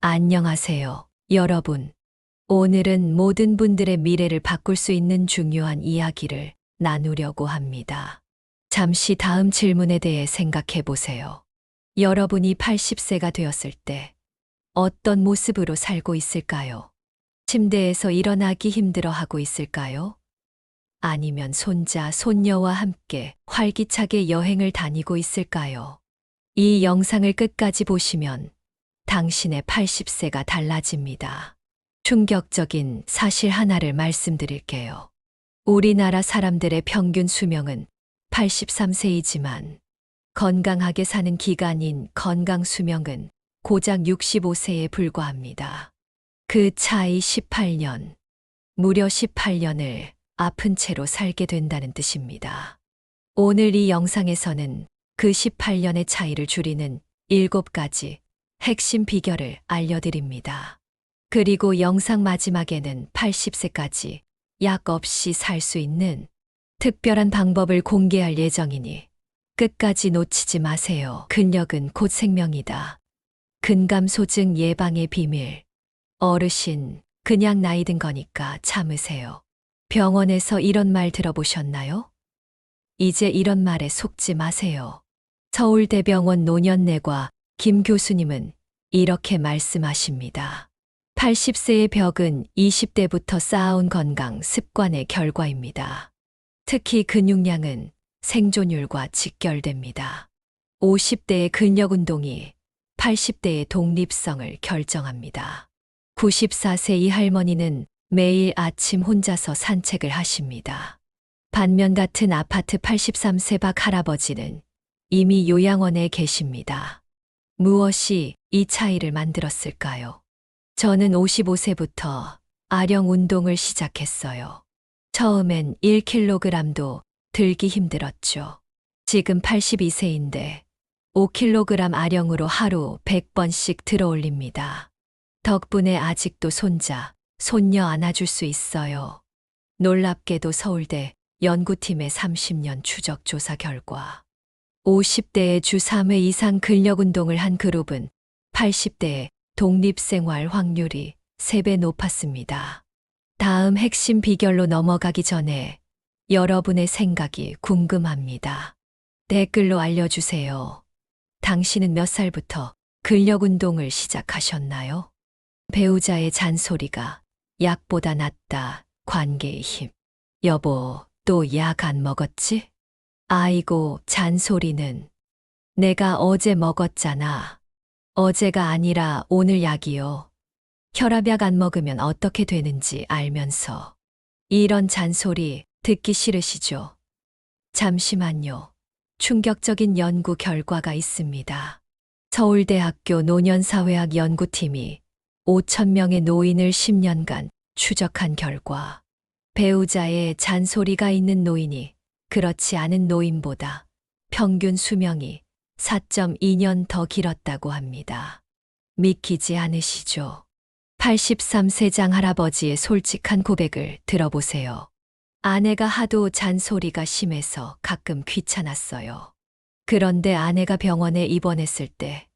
안녕하세요, 여러분. 오늘은 모든 분들의 미래를 바꿀 수 있는 중요한 이야기를 나누려고 합니다. 잠시 다음 질문에 대해 생각해 보세요. 여러분이 80세가 되었을 때 어떤 모습으로 살고 있을까요? 침대에서 일어나기 힘들어 하고 있을까요? 아니면 손자, 손녀와 함께 활기차게 여행을 다니고 있을까요? 이 영상을 끝까지 보시면 당신의 80세가 달라집니다. 충격적인 사실 하나를 말씀드릴게요. 우리나라 사람들의 평균 수명은 83세이지만 건강하게 사는 기간인 건강 수명은 고작 65세에 불과합니다. 그 차이 18년, 무려 18년을 아픈 채로 살게 된다는 뜻입니다. 오늘 이 영상에서는 그 18년의 차이를 줄이는 7가지 핵심 비결을 알려드립니다. 그리고 영상 마지막에는 80세까지 약 없이 살 수 있는 특별한 방법을 공개할 예정이니 끝까지 놓치지 마세요. 근력은 곧 생명이다. 근감소증 예방의 비밀. 어르신, 그냥 나이 든 거니까 참으세요. 병원에서 이런 말 들어보셨나요? 이제 이런 말에 속지 마세요. 서울대병원 노년내과 김 교수님은 이렇게 말씀하십니다. 80세의 벽은 20대부터 쌓아온 건강 습관의 결과입니다. 특히 근육량은 생존율과 직결됩니다. 50대의 근력 운동이 80대의 독립성을 결정합니다. 94세 이 할머니는 매일 아침 혼자서 산책을 하십니다. 반면 같은 아파트 83세 박 할아버지는 이미 요양원에 계십니다. 무엇이 이 차이를 만들었을까요? 저는 55세부터 아령 운동을 시작했어요. 처음엔 1kg도 들기 힘들었죠. 지금 82세인데 5kg 아령으로 하루 100번씩 들어 올립니다. 덕분에 아직도 손자, 손녀 안아줄 수 있어요. 놀랍게도 서울대 연구팀의 30년 추적 조사 결과 50대에 주 3회 이상 근력 운동을 한 그룹은 80대의 독립생활 확률이 3배 높았습니다. 다음 핵심 비결로 넘어가기 전에 여러분의 생각이 궁금합니다. 댓글로 알려주세요. 당신은 몇 살부터 근력 운동을 시작하셨나요? 배우자의 잔소리가 약보다 낫다. 관계의 힘. 여보, 또 약 안 먹었지? 아이고, 잔소리는. 내가 어제 먹었잖아. 어제가 아니라 오늘 약이요. 혈압약 안 먹으면 어떻게 되는지 알면서. 이런 잔소리 듣기 싫으시죠? 잠시만요. 충격적인 연구 결과가 있습니다. 서울대학교 노년사회학 연구팀이 5,000명의 노인을 10년간 추적한 결과 배우자의 잔소리가 있는 노인이 그렇지 않은 노인보다 평균 수명이 4.2년 더 길었다고 합니다. 믿기지 않으시죠? 83세 장 할아버지의 솔직한 고백을 들어보세요. 아내가 하도 잔소리가 심해서 가끔 귀찮았어요. 그런데 아내가 병원에 입원했을 때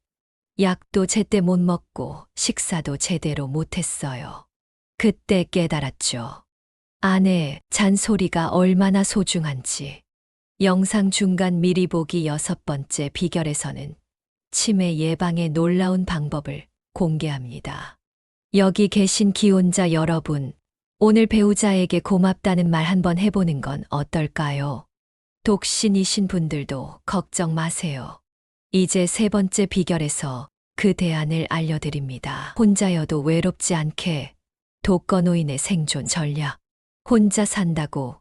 약도 제때 못 먹고 식사도 제대로 못했어요. 그때 깨달았죠. 아내의 잔소리가 얼마나 소중한지. 영상 중간 미리 보기 6번째 비결에서는 치매 예방의 놀라운 방법을 공개합니다. 여기 계신 기혼자 여러분, 오늘 배우자에게 고맙다는 말 한번 해보는 건 어떨까요? 독신이신 분들도 걱정 마세요. 이제 3번째 비결에서 그 대안을 알려드립니다. 혼자여도 외롭지 않게 독거노인의 생존 전략. 혼자 산다고?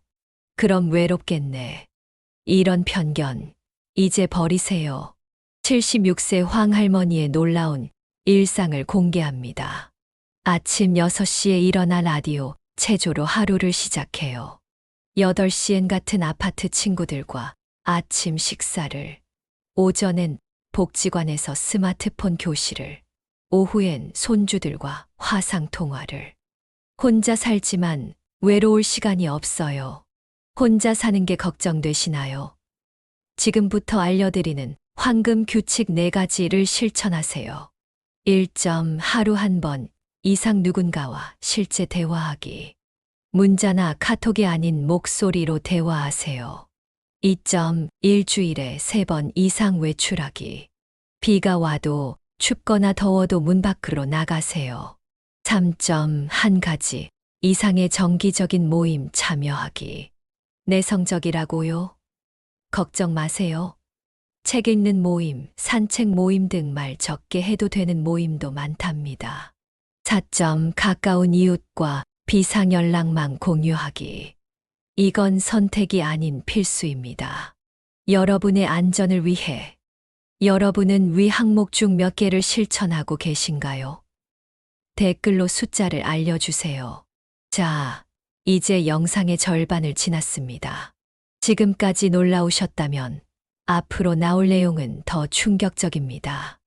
그럼 외롭겠네. 이런 편견, 이제 버리세요. 76세 황할머니의 놀라운 일상을 공개합니다. 아침 6시에 일어나 라디오 체조로 하루를 시작해요. 8시엔 같은 아파트 친구들과 아침 식사를, 오전엔 복지관에서 스마트폰 교실을, 오후엔 손주들과 화상 통화를. 혼자 살지만 외로울 시간이 없어요. 혼자 사는 게 걱정되시나요? 지금부터 알려드리는 황금 규칙 4가지를 실천하세요. 1점 하루 한 번 이상 누군가와 실제 대화하기. 문자나 카톡이 아닌 목소리로 대화하세요. 2점 일주일에 3번 이상 외출하기. 비가 와도 춥거나 더워도 문 밖으로 나가세요. 3점 한 가지 이상의 정기적인 모임 참여하기. 내성적이라고요? 걱정 마세요. 책 읽는 모임, 산책 모임 등 말 적게 해도 되는 모임도 많답니다. 4점 가까운 이웃과 비상 연락망 공유하기. 이건 선택이 아닌 필수입니다. 여러분의 안전을 위해 여러분은 위 항목 중 몇 개를 실천하고 계신가요? 댓글로 숫자를 알려주세요. 자, 이제 영상의 절반을 지났습니다. 지금까지 놀라우셨다면 앞으로 나올 내용은 더 충격적입니다.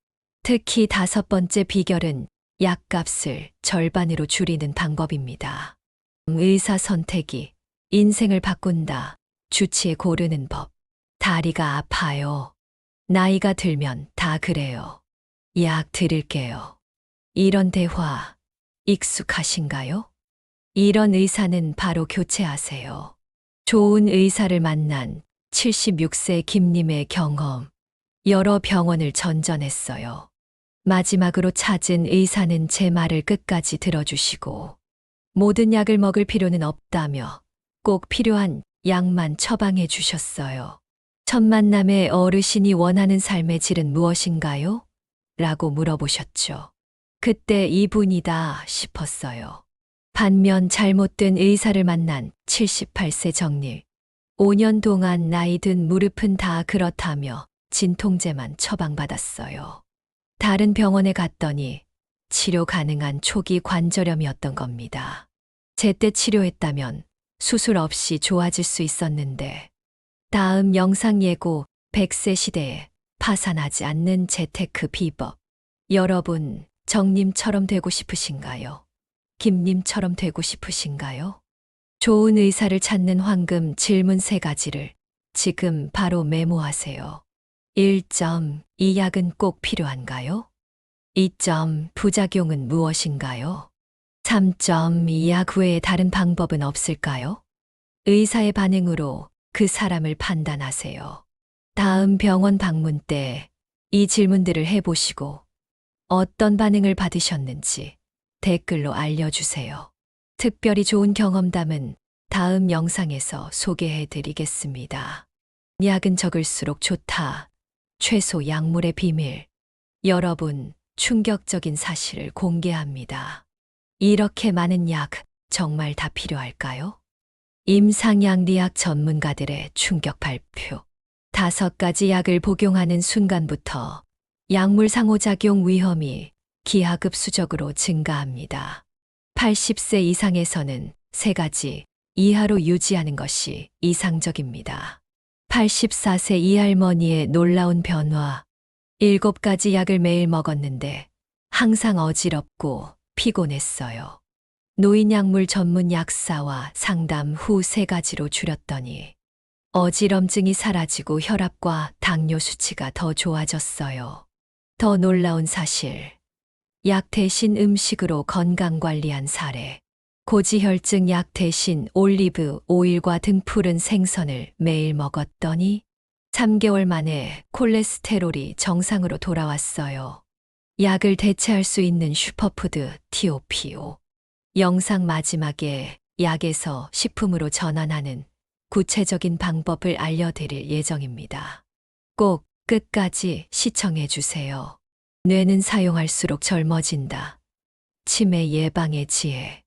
특히 5번째 비결은 약값을 절반으로 줄이는 방법입니다. 의사 선택이 인생을 바꾼다. 주치의 고르는 법. 다리가 아파요. 나이가 들면 다 그래요. 약 드릴게요. 이런 대화 익숙하신가요? 이런 의사는 바로 교체하세요. 좋은 의사를 만난 76세 김님의 경험. 여러 병원을 전전했어요. 마지막으로 찾은 의사는 제 말을 끝까지 들어주시고 모든 약을 먹을 필요는 없다며 꼭 필요한 약만 처방해 주셨어요. 첫 만남에 어르신이 원하는 삶의 질은 무엇인가요? 라고 물어보셨죠. 그때 이분이다 싶었어요. 반면 잘못된 의사를 만난 78세 정리. 5년 동안 나이 든 무릎은 다 그렇다며 진통제만 처방받았어요. 다른 병원에 갔더니 치료 가능한 초기 관절염이었던 겁니다. 제때 치료했다면 수술 없이 좋아질 수 있었는데 다음 영상 예고 100세 시대에 파산하지 않는 재테크 비법. 여러분, 정님처럼 되고 싶으신가요? 김님처럼 되고 싶으신가요? 좋은 의사를 찾는 황금 질문 3가지를 지금 바로 메모하세요. 1점, 이 약은 꼭 필요한가요? 2점, 부작용은 무엇인가요? 3점, 이 약 외에 다른 방법은 없을까요? 의사의 반응으로 그 사람을 판단하세요. 다음 병원 방문 때 이 질문들을 해보시고 어떤 반응을 받으셨는지 댓글로 알려주세요. 특별히 좋은 경험담은 다음 영상에서 소개해 드리겠습니다. 약은 적을수록 좋다. 최소 약물의 비밀. 여러분, 충격적인 사실을 공개합니다. 이렇게 많은 약 정말 다 필요할까요? 임상양리학 전문가들의 충격 발표. 5가지 약을 복용하는 순간부터 약물 상호작용 위험이 기하급수적으로 증가합니다. 80세 이상에서는 3가지 이하로 유지하는 것이 이상적입니다. 84세 이 할머니의 놀라운 변화. 7가지 약을 매일 먹었는데 항상 어지럽고 피곤했어요. 노인약물 전문 약사와 상담 후 3가지로 줄였더니 어지럼증이 사라지고 혈압과 당뇨 수치가 더 좋아졌어요. 더 놀라운 사실. 약 대신 음식으로 건강관리한 사례. 고지혈증 약 대신 올리브 오일과 등푸른 생선을 매일 먹었더니 3개월 만에 콜레스테롤이 정상으로 돌아왔어요. 약을 대체할 수 있는 슈퍼푸드 TOPO. 영상 마지막에 약에서 식품으로 전환하는 구체적인 방법을 알려드릴 예정입니다. 꼭 끝까지 시청해 주세요. 뇌는 사용할수록 젊어진다. 치매 예방의 지혜.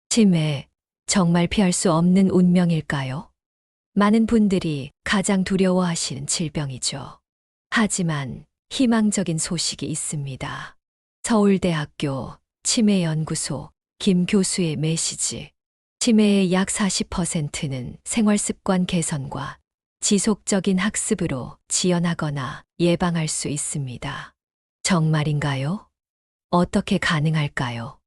치매, 정말 피할 수 없는 운명일까요? 많은 분들이 가장 두려워하시는 질병이죠. 하지만 희망적인 소식이 있습니다. 서울대학교 치매연구소 김 교수의 메시지. 치매의 약 40%는 생활습관 개선과 지속적인 학습으로 지연하거나 예방할 수 있습니다. 정말인가요? 어떻게 가능할까요?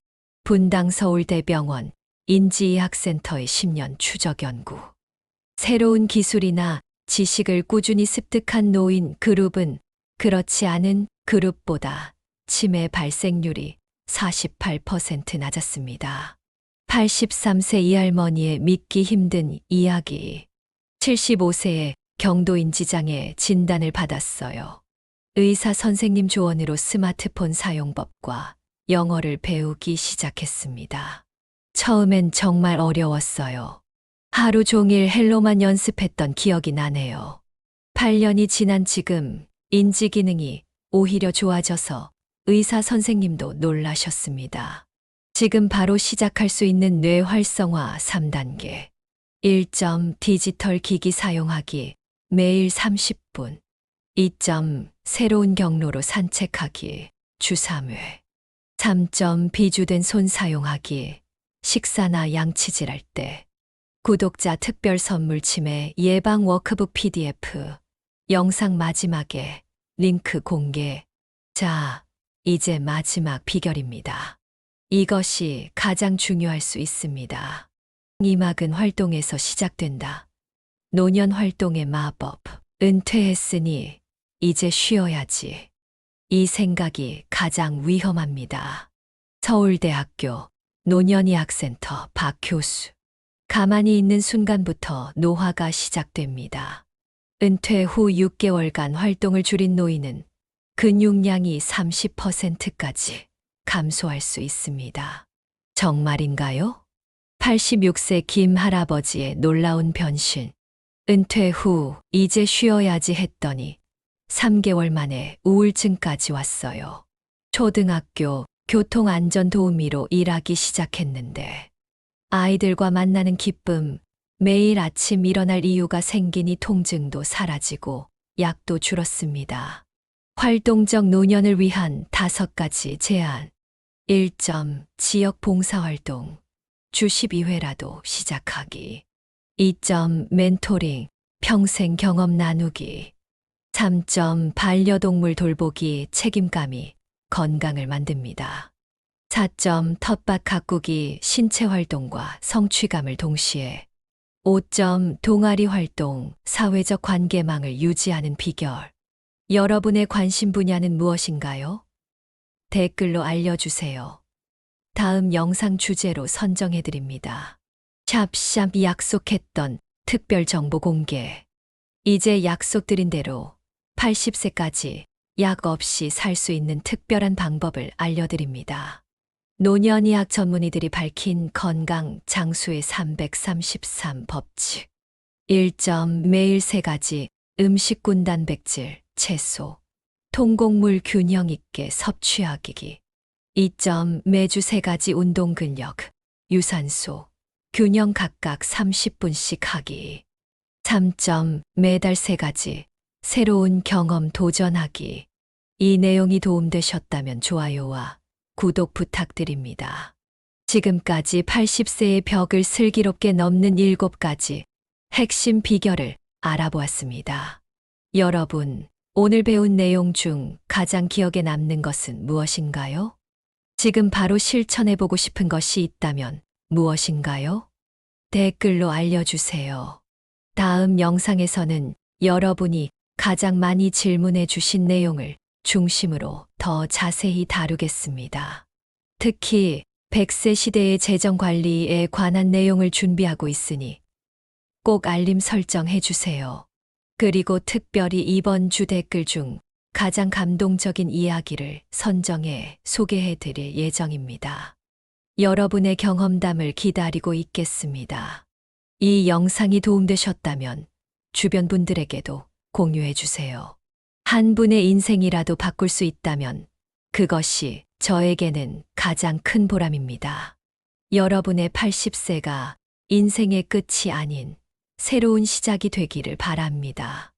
분당 서울대병원 인지의학센터의 10년 추적 연구. 새로운 기술이나 지식을 꾸준히 습득한 노인 그룹은 그렇지 않은 그룹보다 치매 발생률이 48% 낮았습니다. 83세 이 할머니의 믿기 힘든 이야기. 75세의 경도인지장애 진단을 받았어요. 의사 선생님 조언으로 스마트폰 사용법과 영어를 배우기 시작했습니다. 처음엔 정말 어려웠어요. 하루 종일 헬로만 연습했던 기억이 나네요. 8년이 지난 지금 인지 기능이 오히려 좋아져서 의사 선생님도 놀라셨습니다. 지금 바로 시작할 수 있는 뇌 활성화 3단계. 1점 디지털 기기 사용하기 매일 30분. 2점 새로운 경로로 산책하기 주 3회. 3점 비주된 손 사용하기 식사나 양치질할 때. 구독자 특별 선물 치매 예방 워크북 PDF. 영상 마지막에 링크 공개. 자, 이제 마지막 비결입니다. 이것이 가장 중요할 수 있습니다. 이막은 활동에서 시작된다. 노년 활동의 마법. 은퇴했으니 이제 쉬어야지. 이 생각이 가장 위험합니다. 서울대학교 노년의학센터 박 교수. 가만히 있는 순간부터 노화가 시작됩니다. 은퇴 후 6개월간 활동을 줄인 노인은 근육량이 30%까지 감소할 수 있습니다. 정말인가요? 86세 김 할아버지의 놀라운 변신. 은퇴 후 이제 쉬어야지 했더니 3개월 만에 우울증까지 왔어요. 초등학교 교통안전도우미로 일하기 시작했는데 아이들과 만나는 기쁨, 매일 아침 일어날 이유가 생기니 통증도 사라지고 약도 줄었습니다. 활동적 노년을 위한 5가지 제안. 1점 지역 봉사활동 주 12회라도 시작하기. 2점 멘토링 평생 경험 나누기. 3점 반려동물 돌보기 책임감이 건강을 만듭니다. 4점 텃밭 가꾸기 신체 활동과 성취감을 동시에. 5점 동아리 활동 사회적 관계망을 유지하는 비결. 여러분의 관심 분야는 무엇인가요? 댓글로 알려주세요. 다음 영상 주제로 선정해드립니다. 샵샵 약속했던 특별 정보 공개. 이제 약속드린 대로 80세까지 약 없이 살 수 있는 특별한 방법을 알려드립니다. 노년의학 전문의들이 밝힌 건강 장수의 333 법칙. 1점 매일 3가지 음식군 단백질, 채소, 통곡물 균형 있게 섭취하기. 2점 매주 3가지 운동 근력, 유산소, 균형 각각 30분씩 하기. 3점 매달 3가지 새로운 경험 도전하기. 이 내용이 도움되셨다면 좋아요와 구독 부탁드립니다. 지금까지 80세의 벽을 슬기롭게 넘는 7가지 핵심 비결을 알아보았습니다. 여러분, 오늘 배운 내용 중 가장 기억에 남는 것은 무엇인가요? 지금 바로 실천해보고 싶은 것이 있다면 무엇인가요? 댓글로 알려주세요. 다음 영상에서는 여러분이 가장 많이 질문해 주신 내용을 중심으로 더 자세히 다루겠습니다. 특히 100세 시대의 재정 관리에 관한 내용을 준비하고 있으니 꼭 알림 설정해 주세요. 그리고 특별히 이번 주 댓글 중 가장 감동적인 이야기를 선정해 소개해 드릴 예정입니다. 여러분의 경험담을 기다리고 있겠습니다. 이 영상이 도움되셨다면 주변 분들에게도 공유해 주세요. 한 분의 인생이라도 바꿀 수 있다면 그것이 저에게는 가장 큰 보람입니다. 여러분의 80세가 인생의 끝이 아닌 새로운 시작이 되기를 바랍니다.